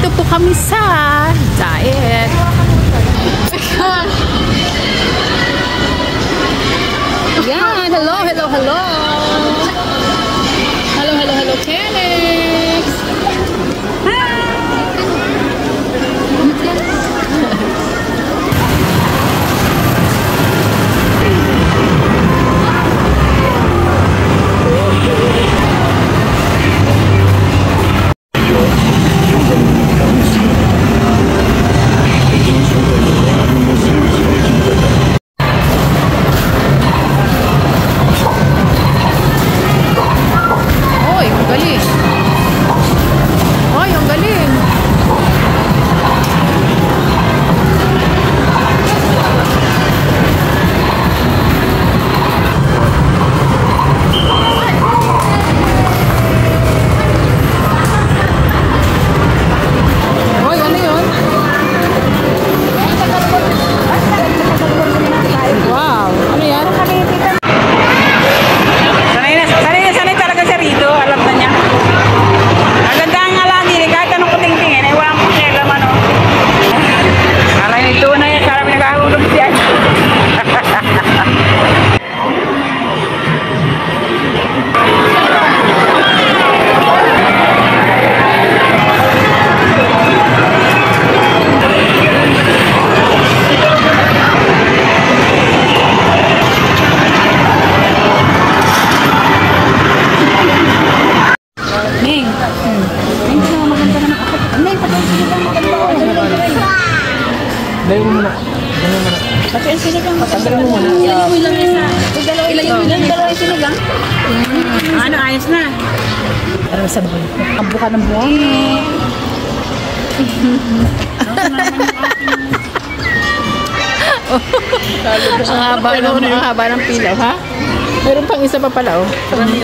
Nandito po kami sa diet. Yan, hello, hello, hello. Hello, hello, hello, Kenix. Ilayo mo muna. Pati ang sinigang. Patanggalin mo muna. Ilayo mo lang na. Ilayo mo lang. Dalawa yung sinigang. Ano, ayos na. Para sa buhay. Ang buka ng buhay. Ang haba ng pilaw, ha? Meron pang isa pa pala, oh.